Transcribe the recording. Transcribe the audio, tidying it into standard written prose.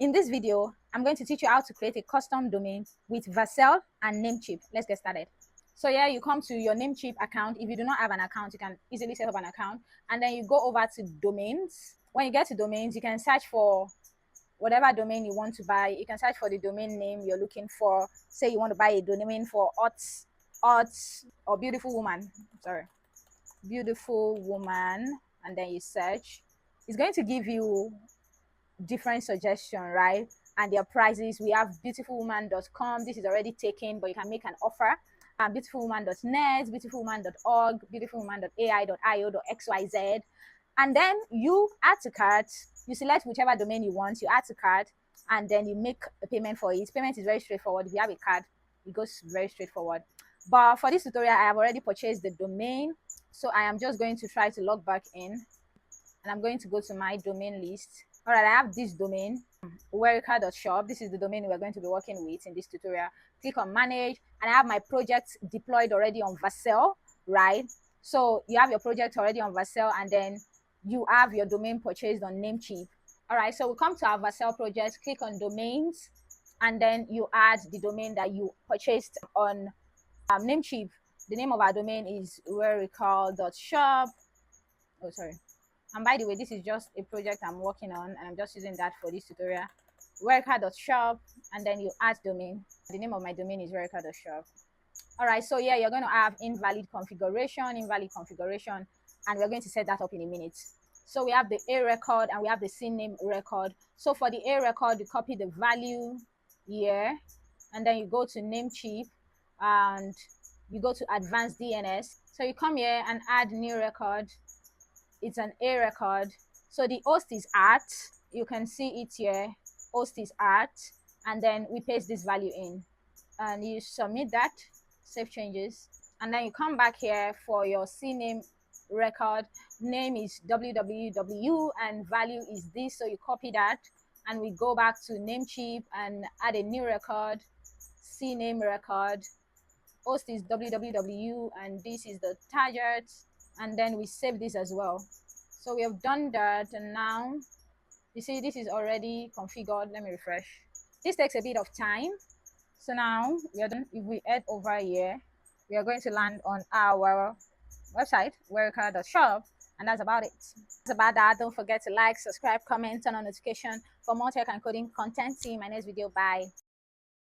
In this video, I'm going to teach you how to create a custom domain with Vercel and Namecheap. Let's get started. So yeah, you come to your Namecheap account. If you do not have an account, you can easily set up an account. And then you go over to domains. When you get to domains, you can search for whatever domain you want to buy. You can search for the domain name you're looking for. Say you want to buy a domain for arts or beautiful woman. Sorry, beautiful woman. And then you search. It's going to give you different suggestion, right? And their prices. We have beautifulwoman.com. This is already taken, but you can make an offer. Beautifulwoman.net, beautifulwoman.org, beautifulwoman.ai.io.xyz. And then you add to cart. You select whichever domain you want. You add to cart, and then you make a payment for it. Payment is very straightforward. If you have a card, it goes very straightforward. But for this tutorial, I have already purchased the domain. So I am just going to try to log back in, and I'm going to go to my domain list. All right, I have this domain, Vercel.shop. This is the domain we're going to be working with in this tutorial. Click on manage, and I have my project deployed already on Vercel, right? So you have your project already on Vercel, and then you have your domain purchased on Namecheap. All right, so we come to our Vercel project, click on domains, and then you add the domain that you purchased on Namecheap. The name of our domain is Vercel.shop. Oh, sorry. And by the way, this is just a project I'm working on, and I'm just using that for this tutorial. Vercel.shop, and then you add domain. The name of my domain is Vercel.shop. All right, so yeah, you're going to have invalid configuration, and we're going to set that up in a minute. So we have the A record and we have the scene name record. So for the A record, you copy the value here, and then you go to Namecheap, and you go to advanced DNS. So you come here and add new record. It's an A record. So the host is art. You can see it here. Host is art. And then we paste this value in. And you submit that, save changes. And then you come back here for your CNAME record. Name is www and value is this. So you copy that. And we go back to Namecheap and add a new record. CNAME record. Host is www and this is the target. And then we save this as well. So we have done that, and now you see this is already configured. Let me refresh. This takes a bit of time. So now we are done. If we head over here, we are going to land on our website, Vercel.shop, and that's about it. That's about that. Don't forget to like, subscribe, comment, turn on notification for more tech and coding content. See you in my next video. Bye.